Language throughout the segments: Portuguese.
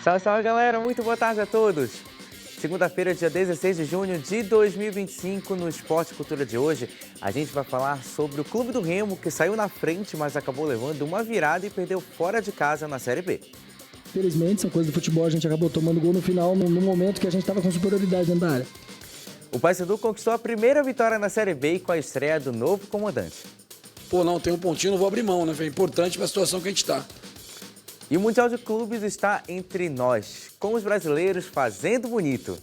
Salve, salve, galera! Muito boa tarde a todos! Segunda-feira, dia 16 de junho de 2025, no Esporte Cultura de hoje, a gente vai falar sobre o Clube do Remo, que saiu na frente, mas acabou levando uma virada e perdeu fora de casa na Série B. Infelizmente, essa coisa do futebol, a gente acabou tomando gol no final, no momento que a gente estava com superioridade dentro da área. O Paysandu conquistou a primeira vitória na Série B com a estreia do novo comandante. Tem um pontinho, não vou abrir mão, né? É importante para a situação que a gente está. E o Mundial de Clubes está entre nós, com os brasileiros fazendo bonito.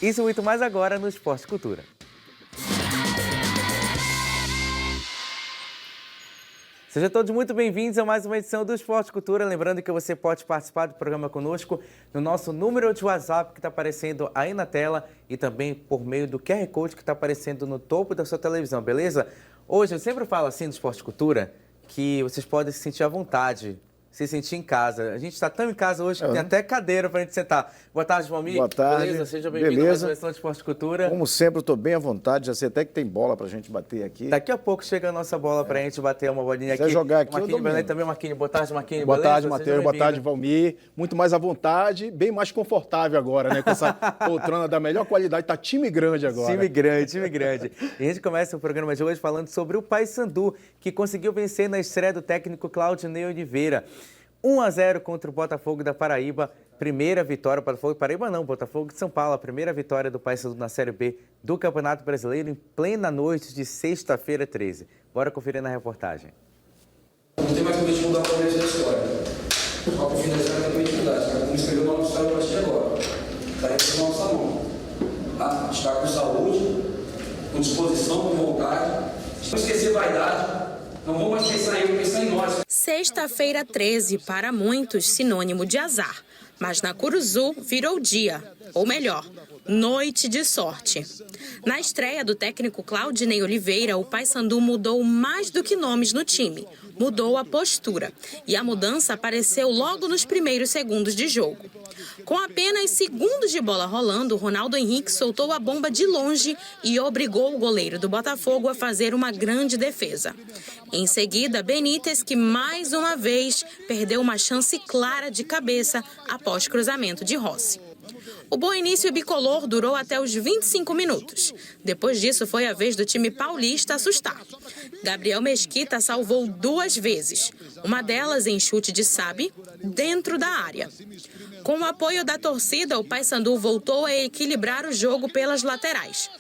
Isso e muito mais agora no Esporte Cultura. Sejam todos muito bem-vindos a mais uma edição do Esporte Cultura. Lembrando que você pode participar do programa conosco no nosso número de WhatsApp que está aparecendo aí na tela e também por meio do QR Code que está aparecendo no topo da sua televisão, beleza? Hoje eu sempre falo assim do Esporte Cultura que vocês podem se sentir à vontade, se sentir em casa. A gente está tão em casa hoje que tem até cadeira para a gente sentar. Boa tarde, Valmir. Boa tarde. Beleza? Seja bem-vindo a mais uma edição do Esporte Cultura. Como sempre, eu estou bem à vontade. Já sei até que tem bola para a gente bater aqui. Daqui a pouco chega a nossa bola para a gente bater uma bolinha aqui. Se jogar aqui, Marquinhos Belém também, Marquinhos. Boa tarde, Marquinhos. Boa beleza? tarde, Matheus. Boa tarde, Valmir. Muito mais à vontade, bem mais confortável agora, né? Com essa poltrona da melhor qualidade. Tá time grande agora. Time grande, time grande. E a gente começa o programa de hoje falando sobre o Paysandu, que conseguiu vencer na estreia do técnico Claudinei Oliveira. 1-0 contra o Botafogo da Paraíba, primeira vitória, Botafogo de Paraíba não, Botafogo de São Paulo, a primeira vitória do Paysandu na Série B do Campeonato Brasileiro em plena noite de sexta-feira 13. Bora conferir na reportagem. Não tem mais como a gente mudar o começo da história. Só que o fim da história tem que mudar. Como escreveu uma nova história a partir de agora. Está aí na nossa mão. A gente está com saúde, com disposição, com vontade. Não esquecer vaidade. Não vamos mais pensar em eu, pensar em nós. Sexta-feira 13, para muitos, sinônimo de azar. Mas na Curuzu virou dia, ou melhor, noite de sorte. Na estreia do técnico Claudinei Oliveira, o Paysandu mudou mais do que nomes no time. Mudou a postura. E a mudança apareceu logo nos primeiros segundos de jogo. Com apenas segundos de bola rolando, Ronaldo Henrique soltou a bomba de longe e obrigou o goleiro do Botafogo a fazer uma grande defesa. Em seguida, Benítez, que mais uma vez perdeu uma chance clara de cabeça após cruzamento de Rossi. O bom início bicolor durou até os 25 minutos. Depois disso, foi a vez do time paulista assustar. Gabriel Mesquita salvou 2 vezes, uma delas em chute de Sabe, dentro da área. Com o apoio da torcida, o Paysandu voltou a equilibrar o jogo pelas laterais.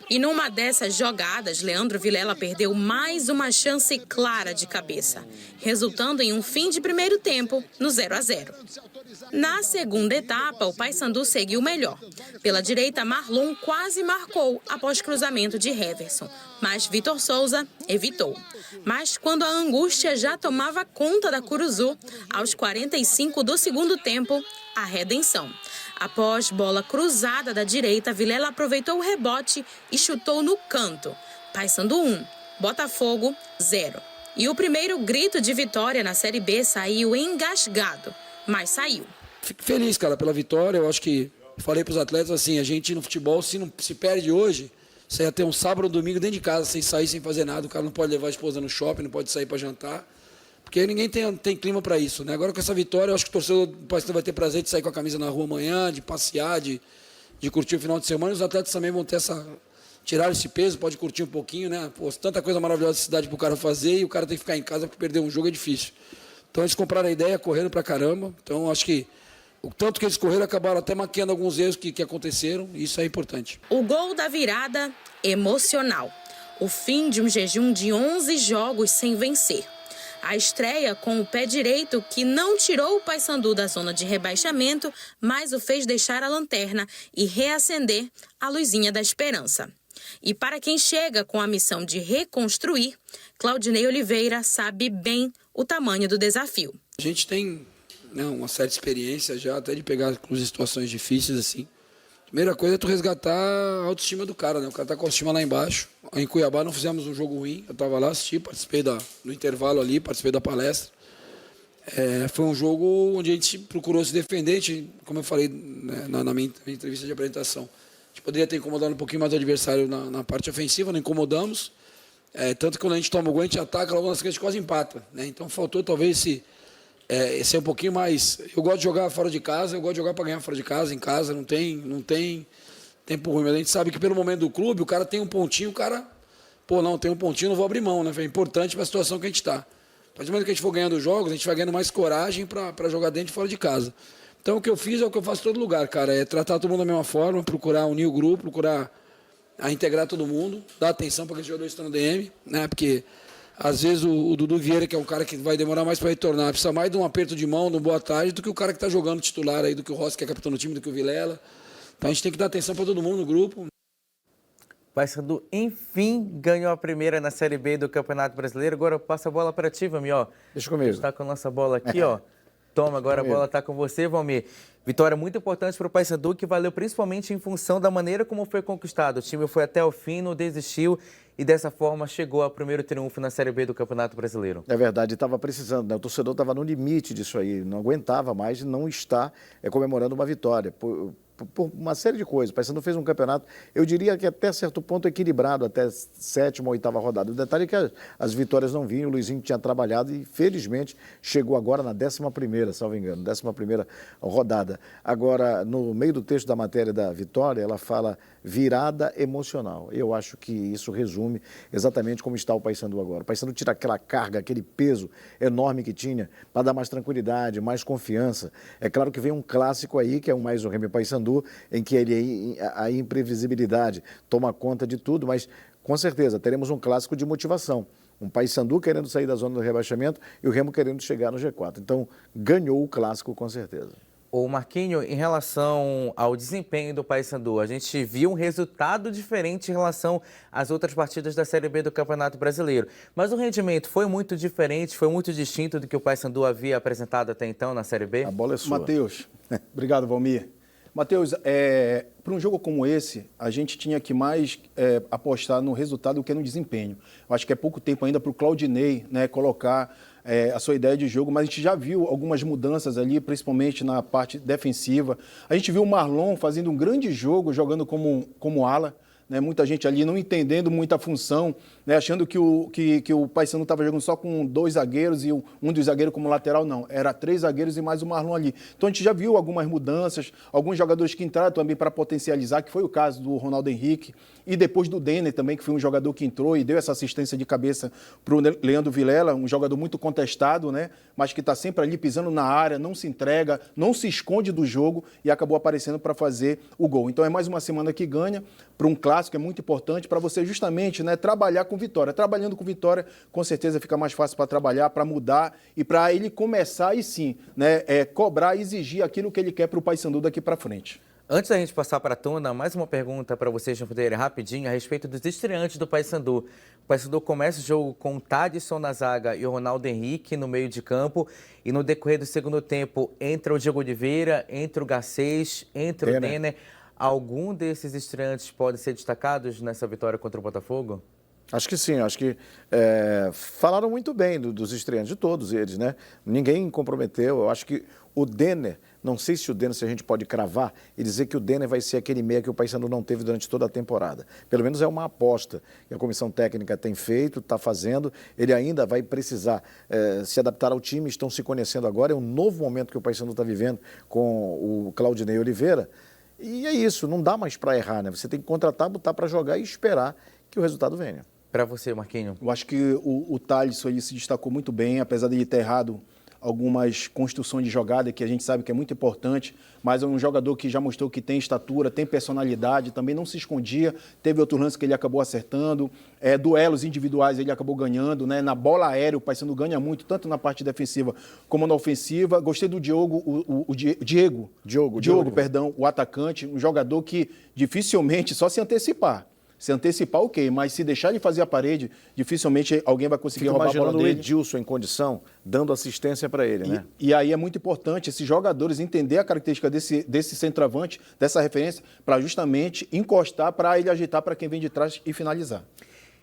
E numa dessas jogadas, Leandro Vilela perdeu mais uma chance clara de cabeça, resultando em um fim de primeiro tempo no 0-0. Na segunda etapa, o Paysandu seguiu melhor. Pela direita, Marlon quase marcou após cruzamento de Heverson, mas Vitor Souza evitou. Mas quando a angústia já tomava conta da Curuzu, aos 45 do segundo tempo, a redenção. Após bola cruzada da direita, Vilela aproveitou o rebote e chutou no canto. Paysandu 1, Botafogo 0. E o primeiro grito de vitória na Série B saiu engasgado, mas saiu. Fico feliz, cara, pela vitória. Eu acho que falei para os atletas assim, a gente no futebol, se não se perde hoje, você ia ter um sábado ou domingo dentro de casa, sem sair, sem fazer nada. O cara não pode levar a esposa no shopping, não pode sair para jantar. Porque ninguém tem clima para isso, né? Agora com essa vitória, eu acho que o torcedor do Paysandu vai ter prazer de sair com a camisa na rua amanhã, de passear, de curtir o final de semana. E os atletas também vão ter tirar esse peso, pode curtir um pouquinho, né? Pô, tanta coisa maravilhosa da cidade para o cara fazer e o cara tem que ficar em casa porque perder um jogo é difícil. Então eles compraram a ideia, correram pra caramba. Então acho que o tanto que eles correram acabaram até maquiando alguns erros que aconteceram e isso é importante. O gol da virada, emocional. O fim de um jejum de 11 jogos sem vencer. A estreia com o pé direito que não tirou o Paysandu da zona de rebaixamento, mas o fez deixar a lanterna e reacender a luzinha da esperança. E para quem chega com a missão de reconstruir, Claudinei Oliveira sabe bem o tamanho do desafio. A gente tem uma certa experiência já, até de pegar situações difíceis assim. Primeira coisa é tu resgatar a autoestima do cara, né? O cara tá com a autoestima lá embaixo. Em Cuiabá não fizemos um jogo ruim. Eu estava lá, assisti, participei no intervalo ali, participei da palestra. Foi um jogo onde a gente procurou se defender, a gente, como eu falei né, na minha entrevista de apresentação. A gente poderia ter incomodado um pouquinho mais o adversário na parte ofensiva, não incomodamos. Tanto que quando a gente toma o gol, a gente ataca, logo nas frente a gente quase empata. Né? Então faltou talvez ser um pouquinho mais... Eu gosto de jogar fora de casa, eu gosto de jogar para ganhar fora de casa, em casa, não tem tempo ruim. Mas a gente sabe que pelo momento do clube, o cara tem um pontinho, o cara... Pô, não, tem um pontinho, não vou abrir mão, né? É importante para a situação que a gente está. A partir do momento que a gente for ganhando jogos, a gente vai ganhando mais coragem para jogar dentro e fora de casa. Então o que eu fiz é o que eu faço em todo lugar, cara. É tratar todo mundo da mesma forma, procurar unir o grupo, procurar integrar todo mundo, dar atenção para aqueles jogadores que estão no DM, né? Porque às vezes o Dudu Vieira, que é um cara que vai demorar mais para retornar, precisa mais de um aperto de mão, de um boa tarde, do que o cara que está jogando titular aí, do que o Rossi, que é capitão do time, do que o Vilela. Então a gente tem que dar atenção para todo mundo no grupo. O Paysandu, enfim, ganhou a primeira na Série B do Campeonato Brasileiro. Agora passa a bola para ti, Valmir, ó. Deixa comigo. Está com a nossa bola aqui, ó. Toma, agora a bola está com você, Valmir. Vitória muito importante para o Paysandu, que valeu principalmente em função da maneira como foi conquistado. O time foi até o fim, não desistiu e dessa forma chegou ao primeiro triunfo na Série B do Campeonato Brasileiro. É verdade, estava precisando, né? O torcedor estava no limite disso aí, não aguentava mais não estar comemorando uma vitória. Por uma série de coisas. O Paysandu fez um campeonato, eu diria que até certo ponto equilibrado, até 7ª ou 8ª rodada. O detalhe é que as vitórias não vinham, o Luizinho tinha trabalhado e, felizmente, chegou agora na 11ª, salvo engano, 11ª rodada. Agora, no meio do texto da matéria da Vitória, ela fala virada emocional. Eu acho que isso resume exatamente como está o Paysandu agora. O Paysandu tira aquela carga, aquele peso enorme que tinha, para dar mais tranquilidade, mais confiança. É claro que vem um clássico aí, que é o Mais um Remy Paysandu, em que a imprevisibilidade toma conta de tudo, mas com certeza teremos um clássico de motivação. Um Paysandu querendo sair da zona do rebaixamento e o Remo querendo chegar no G4. Então, ganhou o clássico com certeza. Ô Marquinho, em relação ao desempenho do Paysandu, a gente viu um resultado diferente em relação às outras partidas da Série B do Campeonato Brasileiro. Mas o rendimento foi muito diferente, foi muito distinto do que o Paysandu havia apresentado até então na Série B? A bola é sua. Matheus, obrigado, Valmir. Matheus, para um jogo como esse, a gente tinha que mais apostar no resultado do que no desempenho. Eu acho que é pouco tempo ainda para o Claudinei, né, colocar a sua ideia de jogo, mas a gente já viu algumas mudanças ali, principalmente na parte defensiva. A gente viu o Marlon fazendo um grande jogo, jogando como ala. Né, muita gente ali não entendendo muita função, né, achando que o Paysandu estava jogando só com 2 zagueiros e um dos zagueiros como lateral, não. Era 3 zagueiros e mais o Marlon ali. Então a gente já viu algumas mudanças, alguns jogadores que entraram também para potencializar, que foi o caso do Ronaldo Henrique, e depois do Denner também, que foi um jogador que entrou e deu essa assistência de cabeça para o Leandro Vilela, um jogador muito contestado, né, mas que está sempre ali pisando na área, não se entrega, não se esconde do jogo e acabou aparecendo para fazer o gol. Então é mais uma semana que ganha para um clássico, que é muito importante para você justamente, né, trabalhar com vitória. Trabalhando com vitória, com certeza fica mais fácil para trabalhar, para mudar e para ele começar e sim, né, cobrar e exigir aquilo que ele quer para o Paysandu daqui para frente. Antes da gente passar para a tona, mais uma pergunta para vocês responderem rapidinho a respeito dos estreantes do Paysandu. O Paysandu começa o jogo com o Tadson na zaga e o Ronaldo Henrique no meio de campo. E no decorrer do segundo tempo, entra o Diego Oliveira, entra o Garcês, entra o Denner. Algum desses estreantes pode ser destacados nessa vitória contra o Botafogo? Acho que sim, acho que falaram muito bem dos estreantes, de todos eles, né? Ninguém comprometeu, eu acho que o Denner, não sei se a gente pode cravar e dizer que o Denner vai ser aquele meia que o Paysandu não teve durante toda a temporada. Pelo menos é uma aposta que a comissão técnica tem feito, está fazendo, ele ainda vai precisar se adaptar ao time, estão se conhecendo agora, é um novo momento que o Paysandu está vivendo com o Claudinei Oliveira. E é isso, não dá mais para errar, né? Você tem que contratar, botar para jogar e esperar que o resultado venha. Para você, Marquinho. Eu acho que o Thalisson ele se destacou muito bem, apesar de ele ter errado algumas construções de jogada, que a gente sabe que é muito importante, mas é um jogador que já mostrou que tem estatura, tem personalidade, também não se escondia, teve outro lance que ele acabou acertando, duelos individuais ele acabou ganhando, né? Na bola aérea o Paysandu ganha muito, tanto na parte defensiva como na ofensiva. Gostei do Diogo, o atacante, um jogador que dificilmente, só se antecipar. Se antecipar, ok, mas se deixar ele fazer a parede, dificilmente alguém vai conseguir roubar a bola dele. O Edilson em condição, dando assistência para ele, né? E aí é muito importante esses jogadores entender a característica desse centroavante, dessa referência, para justamente encostar, para ele ajeitar para quem vem de trás e finalizar.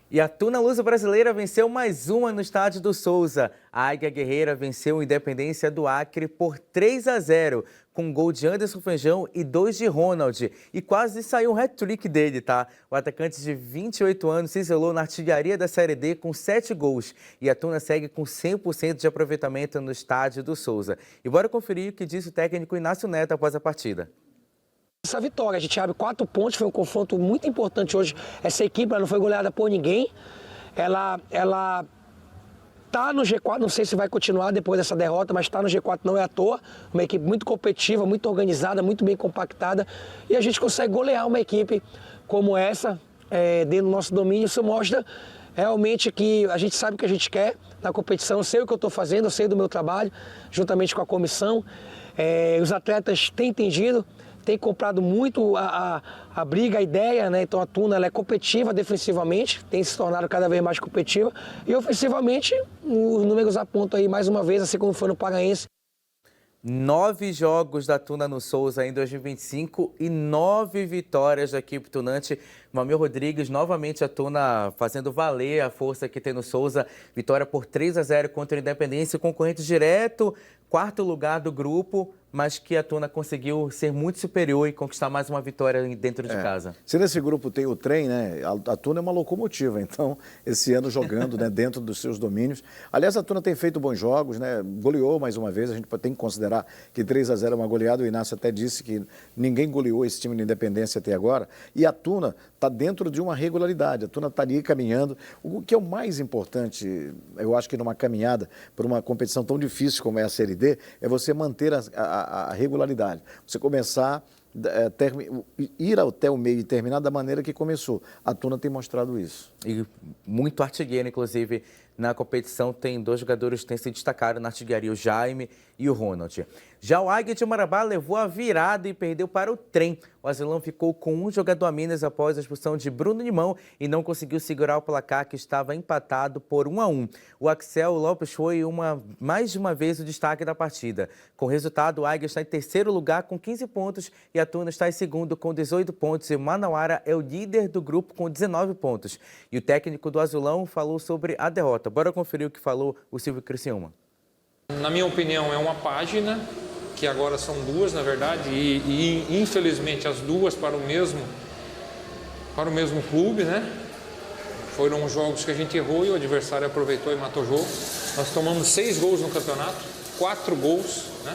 E a Tuna Luso Brasileira venceu mais uma no estádio do Souza. A Águia Guerreira venceu o Independência do Acre por 3-0. com um gol de Anderson Feijão e 2 de Ronald. E quase saiu um hat-trick dele, tá? O atacante de 28 anos se isolou na artilharia da Série D com 7 gols. E a Tuna segue com 100% de aproveitamento no estádio do Souza. E bora conferir o que disse o técnico Inácio Neto após a partida. Essa vitória, a gente abre 4 pontos, foi um confronto muito importante hoje. Essa equipe ela não foi goleada por ninguém. Ela tá no G4, não sei se vai continuar depois dessa derrota, mas está no G4 não é à toa. Uma equipe muito competitiva, muito organizada, muito bem compactada. E a gente consegue golear uma equipe como essa, dentro do nosso domínio. Isso mostra realmente que a gente sabe o que a gente quer na competição. Eu sei o que eu estou fazendo, eu sei do meu trabalho, juntamente com a comissão. Os atletas têm entendido, têm comprado muito a briga, a ideia, né? Então a Tuna ela é competitiva defensivamente, tem se tornado cada vez mais competitiva. E ofensivamente, os números apontam aí mais uma vez, assim como foi no Paraense. 9 jogos da Tuna no Souza em 2025 e 9 vitórias da equipe tunante. Mamil Rodrigues, novamente a Tuna fazendo valer a força que tem no Souza. Vitória por 3-0 contra o Independência, concorrente direto, 4º lugar do grupo, mas que a Tuna conseguiu ser muito superior e conquistar mais uma vitória dentro de casa. Se nesse grupo tem o trem, né? A Tuna é uma locomotiva, então, esse ano jogando, né, dentro dos seus domínios. Aliás, a Tuna tem feito bons jogos, né? Goleou mais uma vez, a gente tem que considerar que 3-0 é uma goleada. O Inácio até disse que ninguém goleou esse time de Independência até agora. E a Tuna está dentro de uma regularidade, a Tuna está ali caminhando. O que é o mais importante, eu acho que numa caminhada por uma competição tão difícil como é a Série D, é você manter a regularidade. Você começar, ir até o meio e terminar da maneira que começou. A Tuna tem mostrado isso. E muito artilheiro, inclusive, na competição. Tem 2 jogadores que têm se destacado na artilharia, o Jaime e o Ronald. Já o Águia de Marabá levou a virada e perdeu para o Trem. O Azulão ficou com um jogador a menos após a expulsão de Bruno Limão e não conseguiu segurar o placar, que estava empatado por 1-1. O Axel Lopes foi mais de uma vez o destaque da partida. Com o resultado, o Águia está em 3º lugar com 15 pontos e a Tuna está em 2º com 18 pontos. E o Manauara é o líder do grupo com 19 pontos. E o técnico do Azulão falou sobre a derrota. Bora conferir o que falou o Silvio Criciúma. Na minha opinião, é uma página, que agora são 2, na verdade, e infelizmente as 2 para o mesmo clube, né? Foram jogos que a gente errou e o adversário aproveitou e matou o jogo. Nós tomamos 6 gols no campeonato, 4 gols, né,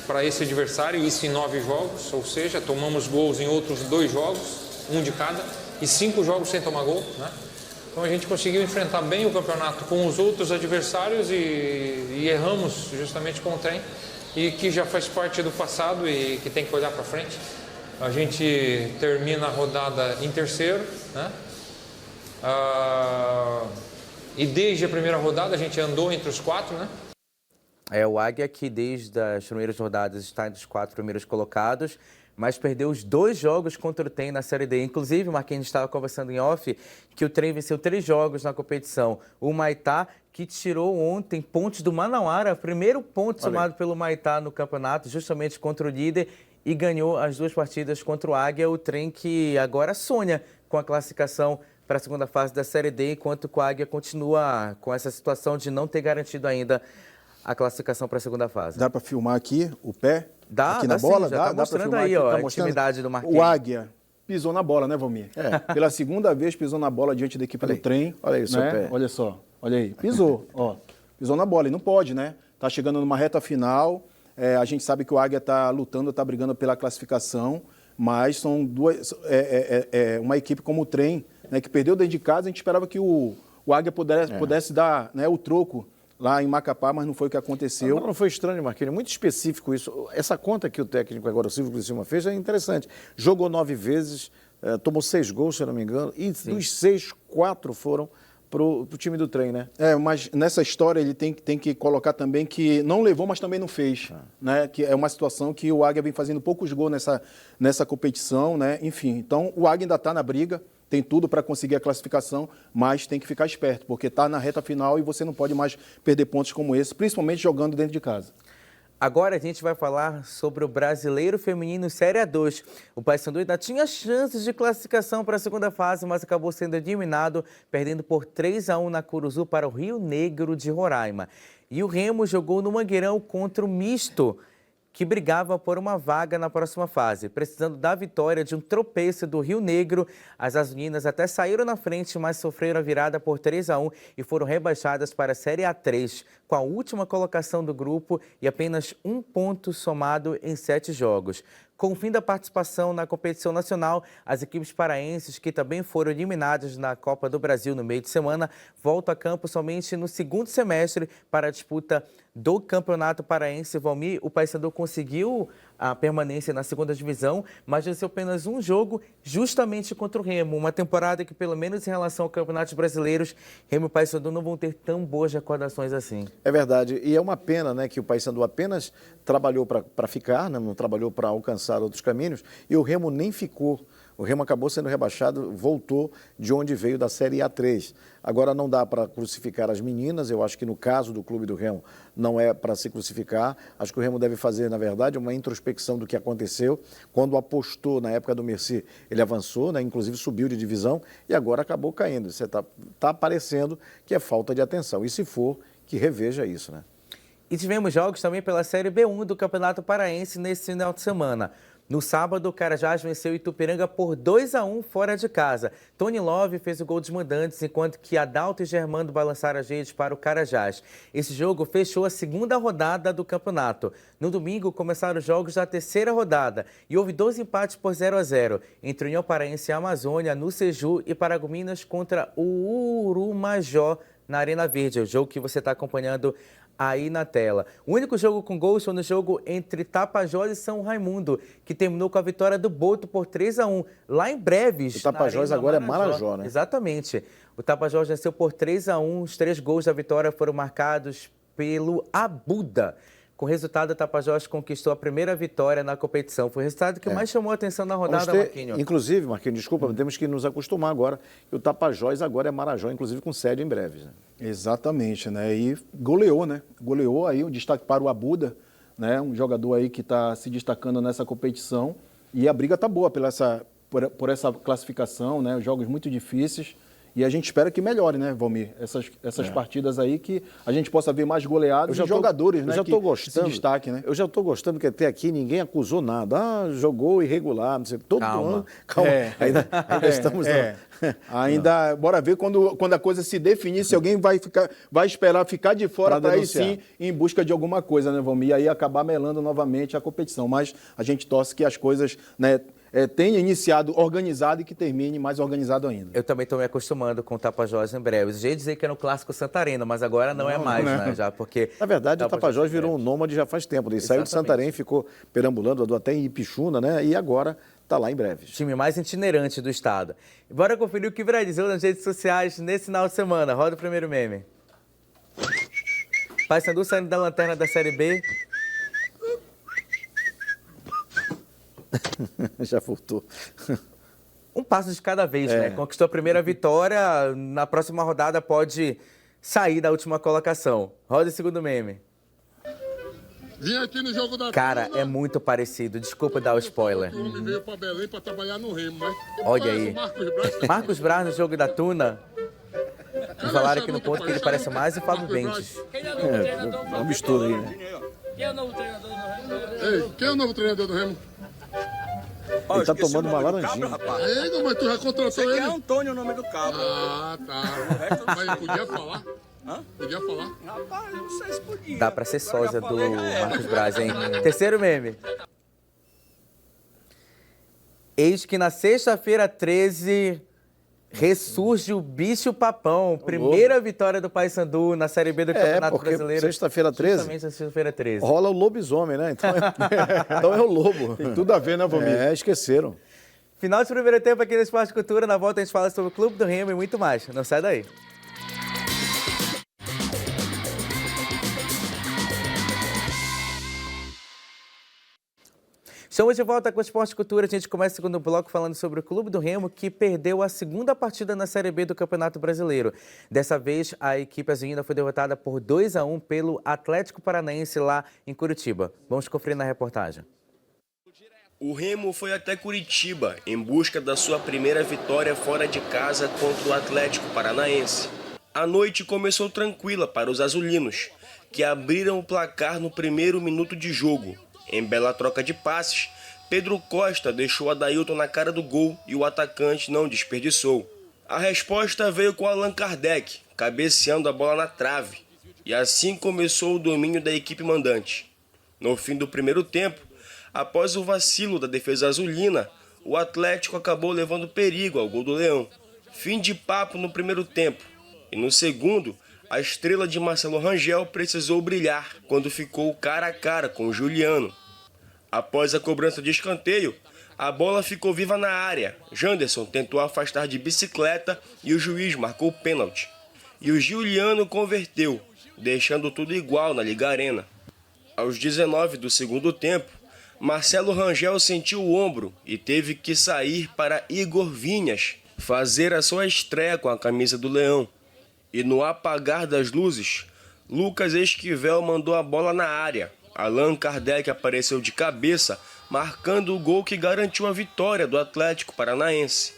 para esse adversário, isso em 9 jogos, ou seja, tomamos gols em outros 2 jogos, 1 de cada, e 5 jogos sem tomar gol, né? Então a gente conseguiu enfrentar bem o campeonato com os outros adversários e erramos justamente com o Trem, e que já faz parte do passado e que tem que olhar para frente. A gente termina a rodada em 3º, né? E desde a primeira rodada a gente andou entre os 4, né? O Águia, que desde as primeiras rodadas está entre os 4 primeiros colocados, mas perdeu os 2 jogos contra o Trem na Série D. Inclusive, Marquinhos estava conversando em off que o Trem venceu 3 jogos na competição. O Maitá, que tirou ontem pontos do Manauara, primeiro ponto somado pelo Maitá no campeonato, justamente contra o líder, e ganhou as 2 partidas contra o Águia. O Trem que agora sonha com a classificação para a segunda fase da Série D, enquanto o Águia continua com essa situação de não ter garantido ainda a classificação para a segunda fase. Dá para filmar aqui o pé? Dá, aqui dá na bola? Sim, já está mostrando aí, aqui, ó, tá a intimidade do Marquinhos. O Águia pisou na bola, né, Valmir? Pela segunda vez pisou na bola diante da equipe do Trem. Olha aí o seu pé. Olha só, olha aí. Pisou, ó. Pisou na bola e não pode, né? Tá chegando numa reta final. A gente sabe que o Águia tá lutando, tá brigando pela classificação, mas são uma equipe como o Trem, né, que perdeu dentro de casa. A gente esperava que o Águia pudesse dar, né, o troco lá em Macapá, mas não foi o que aconteceu. Não foi estranho, Marquinhos, muito específico isso. Essa conta que o técnico agora, o Silvio Criciúma, fez é interessante. Jogou 9 vezes, tomou 6 gols, se eu não me engano, e dos 6, 4 foram para o time do Trem, né? Mas nessa história ele tem que colocar também que não levou, mas também não fez, né? Que é uma situação que o Águia vem fazendo poucos gols nessa competição, né? Enfim, então o Águia ainda está na briga, tem tudo para conseguir a classificação, mas tem que ficar esperto, porque está na reta final e você não pode mais perder pontos como esse, principalmente jogando dentro de casa. Agora a gente vai falar sobre o Brasileiro Feminino Série A2. O Paysandu ainda tinha chances de classificação para a segunda fase, mas acabou sendo eliminado, perdendo por 3-1 na Curuzu para o Rio Negro de Roraima. E o Remo jogou no Mangueirão contra o Misto, que brigava por uma vaga na próxima fase. Precisando da vitória de um tropeço do Rio Negro, as azulinas até saíram na frente, mas sofreram a virada por 3-1 e foram rebaixadas para a Série A3, com a última colocação do grupo e apenas 1 ponto somado em 7 jogos. Com o fim da participação na competição nacional, as equipes paraenses, que também foram eliminadas na Copa do Brasil no meio de semana, voltam a campo somente no segundo semestre para a disputa do Campeonato Paraense. Valmir, o Paysandu conseguiu a permanência na segunda divisão, mas venceu apenas um jogo justamente contra o Remo. Uma temporada que, pelo menos em relação ao Campeonatos Brasileiros, Remo e Paysandu não vão ter tão boas recordações assim. É verdade. E é uma pena, né, que o Paysandu apenas trabalhou para ficar, né, não trabalhou para alcançar outros caminhos, e o Remo nem ficou. O Remo acabou sendo rebaixado, voltou de onde veio, da Série A3. Agora não dá para crucificar as meninas, eu acho que no caso do clube do Remo não é para se crucificar. Acho que o Remo deve fazer, na verdade, uma introspecção do que aconteceu. Quando apostou na época do Mercy, ele avançou, né, inclusive subiu de divisão e agora acabou caindo. Você tá parecendo que é falta de atenção. E se for, que reveja isso, né? E tivemos jogos também pela Série B1 do Campeonato Paraense nesse final de semana. No sábado, o Carajás venceu o Itupiranga por 2-1 fora de casa. Tony Love fez o gol dos mandantes, enquanto que Adalto e Germando balançaram as redes para o Carajás. Esse jogo fechou a segunda rodada do campeonato. No domingo, começaram os jogos da terceira rodada e houve 2 empates por 0-0 entre União Paraense e Amazônia no Seju e Paragominas contra o Urumajó na Arena Verde, o jogo que você está acompanhando aí na tela. O único jogo com gols foi no jogo entre Tapajós e São Raimundo, que terminou com a vitória do Boto por 3-1, lá em Breves. O Tapajós agora é Marajó, né? Exatamente. O Tapajós venceu por 3-1, os 3 gols da vitória foram marcados pelo Abuda. Com o resultado, o Tapajós conquistou a primeira vitória na competição. Foi o resultado que mais chamou a atenção na rodada, Marquinhos. Inclusive, Marquinhos, desculpa, temos que nos acostumar agora que o Tapajós agora é Marajó, inclusive com sede em Breves, né? Exatamente, né? E goleou, né? Goleou aí, um destaque para o Abuda, né? Um jogador aí que está se destacando nessa competição. E a briga está boa por essa classificação, né? Jogos muito difíceis. E a gente espera que melhore, né, Valmir? Essas partidas aí, que a gente possa ver mais goleados e jogadores, né? Eu já estou gostando. Se destaque, né? Eu já estou gostando, porque até aqui ninguém acusou nada. Ah, jogou irregular, não sei. Todo ano. Calma. Ainda estamos Ainda, bora ver quando a coisa se definir, se alguém vai esperar ficar de fora para aí sim em busca de alguma coisa, né, Valmir? E aí acabar melando novamente a competição. Mas a gente torce que as coisas, né, tenha iniciado organizado e que termine mais organizado ainda. Eu também estou me acostumando com o Tapajós em Breves. Eu ia dizer que era no Clássico Santarena, mas agora não é mais, né? Já porque na verdade, o Tapajós virou um nômade já faz tempo. Ele saiu de Santarém, ficou perambulando, andou até em Ipixuna, né? E agora está lá em Breves. Time mais itinerante do estado. Bora conferir o que viralizou nas redes sociais nesse final de semana. Roda o primeiro meme. Paysandu saindo da lanterna da Série B. Já voltou. Um passo de cada vez, né? Conquistou a primeira vitória, na próxima rodada pode sair da última colocação. Roda o segundo meme. Vim aqui no jogo da Cara, é muito parecido. Desculpa dar o spoiler. O homem veio pra Belém pra trabalhar no Remo, né? Olha aí. Marcos Braz no jogo da Tuna. Me falaram aqui no ponto que ele parece mais o Fábio Bentes. É uma mistura aí, né? Quem é o novo treinador do Remo? Ei, quem é o novo treinador do Remo? Ele tá tomando uma laranjinha. Ei, mas tu já contratou ele? É Antônio o nome do cabo. Ah, tá. Mas podia falar? Hã? Podia falar? Rapaz, não sei se podia. Dá pra ser sósia do Marcos Braz, hein? Terceiro meme. Eis que na sexta-feira 13 ressurge o Bicho Papão. Primeira vitória do Paysandu na Série B do Campeonato Brasileiro. Sexta-feira 13. Justamente na sexta-feira 13. Rola o lobisomem, né? Então é o lobo. Tem tudo a ver, né, Valmir? Esqueceram. Final de primeiro tempo aqui no Esporte Cultura. Na volta a gente fala sobre o Clube do Remo e muito mais. Não sai daí. Estamos de volta com o Esporte Cultura. A gente começa o segundo bloco falando sobre o Clube do Remo, que perdeu a segunda partida na Série B do Campeonato Brasileiro. Dessa vez, a equipe azulina foi derrotada por 2-1 pelo Atlético Paranaense lá em Curitiba. Vamos conferir na reportagem. O Remo foi até Curitiba em busca da sua primeira vitória fora de casa contra o Atlético Paranaense. A noite começou tranquila para os azulinos, que abriram o placar no primeiro minuto de jogo. Em bela troca de passes, Pedro Costa deixou Adailton na cara do gol e o atacante não desperdiçou. A resposta veio com Allan Kardec, cabeceando a bola na trave. E assim começou o domínio da equipe mandante. No fim do primeiro tempo, após o vacilo da defesa azulina, o Atlético acabou levando perigo ao gol do Leão. Fim de papo no primeiro tempo. E no segundo, a estrela de Marcelo Rangel precisou brilhar quando ficou cara a cara com o Juliano. Após a cobrança de escanteio, a bola ficou viva na área. Janderson tentou afastar de bicicleta e o juiz marcou pênalti. E o Juliano converteu, deixando tudo igual na Liga Arena. Aos 19 do segundo tempo, Marcelo Rangel sentiu o ombro e teve que sair para Igor Vinhas fazer a sua estreia com a camisa do Leão. E no apagar das luzes, Lucas Esquivel mandou a bola na área. Allan Kardec apareceu de cabeça, marcando o gol que garantiu a vitória do Atlético Paranaense.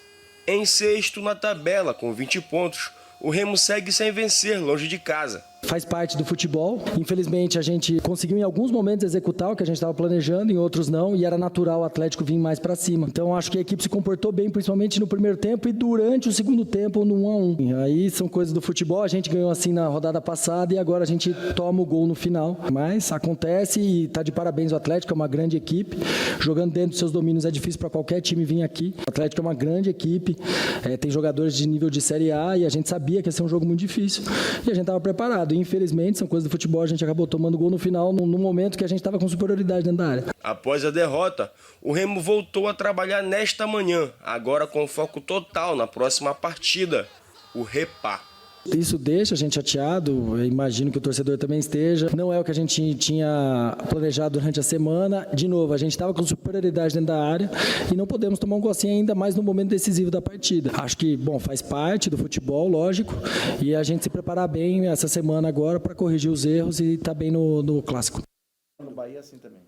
Em sexto na tabela, com 20 pontos, o Remo segue sem vencer, longe de casa. Faz parte do futebol. Infelizmente, a gente conseguiu em alguns momentos executar o que a gente estava planejando, em outros não, e era natural o Atlético vir mais para cima. Então, acho que a equipe se comportou bem, principalmente no primeiro tempo e durante o segundo tempo, no 1-1. Aí são coisas do futebol, a gente ganhou assim na rodada passada e agora a gente toma o gol no final. Mas acontece e está de parabéns o Atlético, é uma grande equipe. Jogando dentro dos seus domínios é difícil para qualquer time vir aqui. O Atlético é uma grande equipe, tem jogadores de nível de Série A e a gente sabia que ia ser um jogo muito difícil. E a gente estava preparado. Infelizmente, são coisas do futebol, a gente acabou tomando gol no final, no momento que a gente estava com superioridade dentro da área. Após a derrota, o Remo voltou a trabalhar nesta manhã, agora com foco total na próxima partida, o Repá. Isso deixa a gente chateado, eu imagino que o torcedor também esteja. Não é o que a gente tinha planejado durante a semana. De novo, a gente estava com superioridade dentro da área e não podemos tomar um gol assim ainda mais no momento decisivo da partida. Acho que, faz parte do futebol, lógico, e a gente se preparar bem essa semana agora para corrigir os erros e estar bem no Clássico. No Bahia assim também.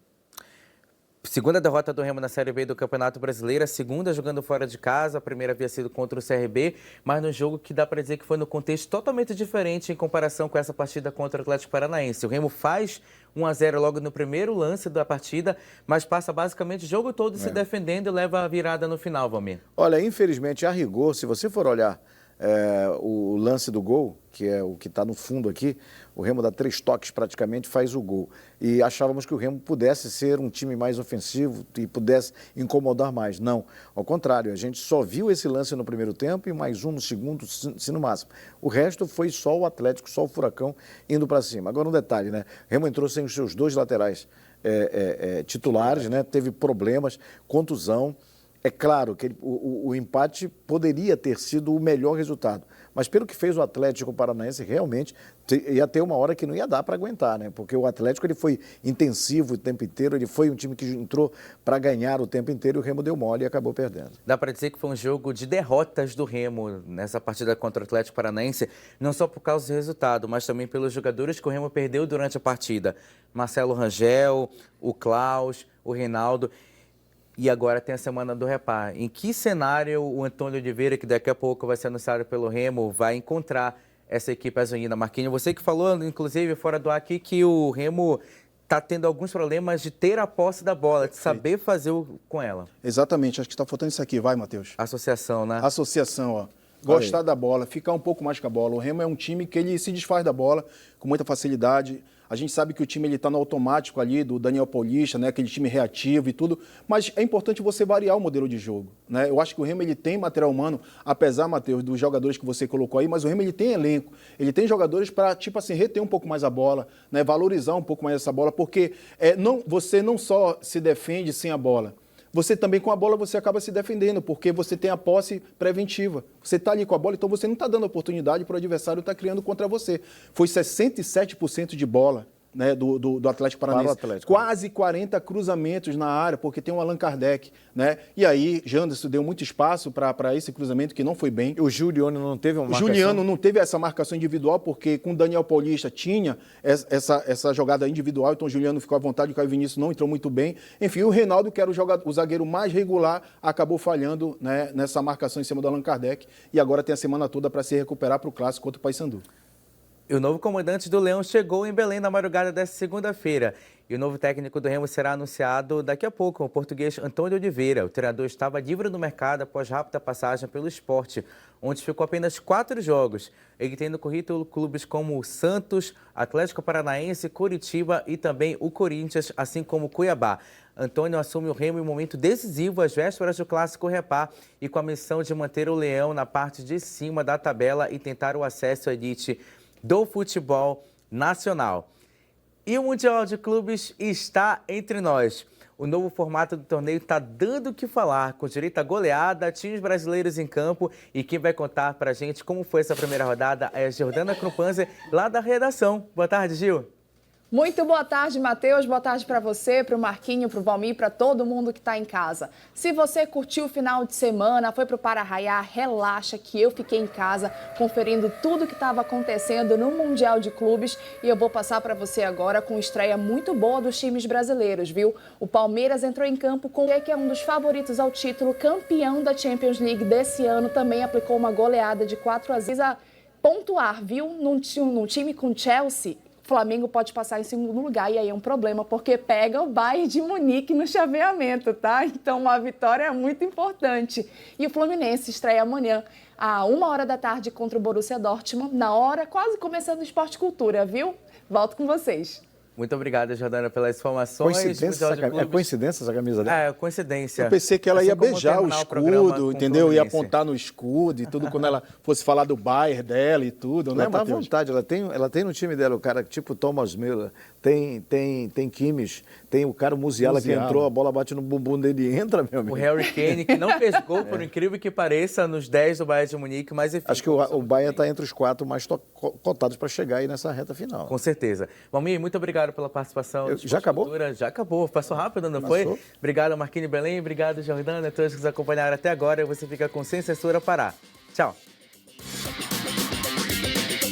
Segunda derrota do Remo na Série B do Campeonato Brasileiro, a segunda jogando fora de casa, a primeira havia sido contra o CRB, mas no jogo que dá para dizer que foi no contexto totalmente diferente em comparação com essa partida contra o Atlético Paranaense. O Remo faz 1-0 logo no primeiro lance da partida, mas passa basicamente o jogo todo se defendendo e leva a virada no final, Valmir. Olha, infelizmente, a rigor, se você for olhar o lance do gol, que é o que está no fundo aqui, o Remo dá 3 toques praticamente, faz o gol. E achávamos que o Remo pudesse ser um time mais ofensivo e pudesse incomodar mais. Não, ao contrário, a gente só viu esse lance no primeiro tempo e mais um no segundo, se no máximo. O resto foi só o Atlético, só o Furacão indo para cima. Agora um detalhe, né? O Remo entrou sem os seus 2 laterais titulares, né? Teve problemas, contusão. É claro que o empate poderia ter sido o melhor resultado, mas pelo que fez o Atlético Paranaense, realmente ia ter uma hora que não ia dar para aguentar, né? Porque o Atlético ele foi intensivo o tempo inteiro, ele foi um time que entrou para ganhar o tempo inteiro e o Remo deu mole e acabou perdendo. Dá para dizer que foi um jogo de derrotas do Remo nessa partida contra o Atlético Paranaense, não só por causa do resultado, mas também pelos jogadores que o Remo perdeu durante a partida. Marcelo Rangel, o Klaus, o Reinaldo. E agora tem a semana do Repá. Em que cenário o Antônio Oliveira, que daqui a pouco vai ser anunciado pelo Remo, vai encontrar essa equipe azulina? Marquinhos, você que falou, inclusive, fora do ar aqui, que o Remo está tendo alguns problemas de ter a posse da bola, de saber fazer com ela. Exatamente, acho que está faltando isso aqui. Vai, Matheus. Associação, né? Associação, ó. Gostar da bola, ficar um pouco mais com a bola. O Remo é um time que ele se desfaz da bola com muita facilidade. A gente sabe que o time está no automático ali do Daniel Paulista, né? Aquele time reativo e tudo. Mas é importante você variar o modelo de jogo, né? Eu acho que o Remo ele tem material humano, apesar, Matheus, dos jogadores que você colocou aí, mas o Remo ele tem elenco. Ele tem jogadores para, tipo assim, reter um pouco mais a bola, né? Valorizar um pouco mais essa bola, porque você não só se defende sem a bola. Você também, com a bola, você acaba se defendendo, porque você tem a posse preventiva. Você está ali com a bola, então você não está dando oportunidade para o adversário estar criando contra você. Foi 67% de bola, né, do Atlético Paranaense. Quase 40 cruzamentos na área, porque tem um Allan Kardec, né? E aí, Janderson deu muito espaço para esse cruzamento, que não foi bem. O Juliano não teve uma marcação? O Juliano não teve essa marcação individual, porque com o Daniel Paulista tinha essa jogada individual, então o Juliano ficou à vontade, o Caio Vinícius não entrou muito bem. Enfim, o Reinaldo, que era o zagueiro mais regular, acabou falhando, né, nessa marcação em cima do Allan Kardec, e agora tem a semana toda para se recuperar para o Clássico contra o Paysandu. E o novo comandante do Leão chegou em Belém na madrugada desta segunda-feira. E o novo técnico do Remo será anunciado daqui a pouco, o português Antônio Oliveira. O treinador estava livre no mercado após rápida passagem pelo Sport, onde ficou apenas 4 jogos. Ele tem no currículo clubes como o Santos, Atlético Paranaense, Coritiba e também o Corinthians, assim como o Cuiabá. Antônio assume o Remo em um momento decisivo às vésperas do Clássico Repá e com a missão de manter o Leão na parte de cima da tabela e tentar o acesso à elite do futebol nacional. E o Mundial de Clubes está entre nós. O novo formato do torneio está dando o que falar, com direito a goleada, times brasileiros em campo. E quem vai contar pra gente como foi essa primeira rodada é a Jordana Krupanzer, lá da redação. Boa tarde, Gil. Muito boa tarde, Matheus. Boa tarde para você, para o Marquinho, para o Valmir, para todo mundo que está em casa. Se você curtiu o final de semana, foi para o Para-Raiar, relaxa que eu fiquei em casa conferindo tudo que estava acontecendo no Mundial de Clubes e eu vou passar para você agora com estreia muito boa dos times brasileiros, viu? O Palmeiras entrou em campo com o que é um dos favoritos ao título, campeão da Champions League desse ano, também aplicou uma goleada de 4-0. A pontuar, viu? Num time com Chelsea, o Flamengo pode passar em segundo lugar e aí é um problema, porque pega o Bayern de Munique no chaveamento, tá? Então, uma vitória é muito importante. E o Fluminense estreia amanhã, à 1h da tarde, contra o Borussia Dortmund, na hora, quase começando o Esporte Cultura, viu? Volto com vocês. Muito obrigado, Jordana, pelas informações. É coincidência essa camisa dela? É, coincidência. Eu pensei que ela ia beijar o escudo, entendeu? Ia Fluminense. apontar no escudo e tudo, quando ela fosse falar do Bayern dela e tudo, né, Ela dá Matheus? vontade, ela tem no time dela o cara tipo Thomas Müller, tem Kimmich, tem o cara Musiala que entrou, a bola bate no bumbum dele e entra, meu amigo. O Harry Kane, que não fez gol, por incrível que pareça, nos 10 do Bayern de Munique, mas enfim. Acho que o Bayern está entre os 4 mais cotados para chegar aí nessa reta final. Com certeza. Valmir, muito obrigado pela participação. Já acabou? Já acabou. Passou rápido, não Passou. foi? Obrigado, Marquinhos Belém. Obrigado, Jordana. A todos que nos acompanharam até agora. Você fica com Sem Censura Pará. Tchau.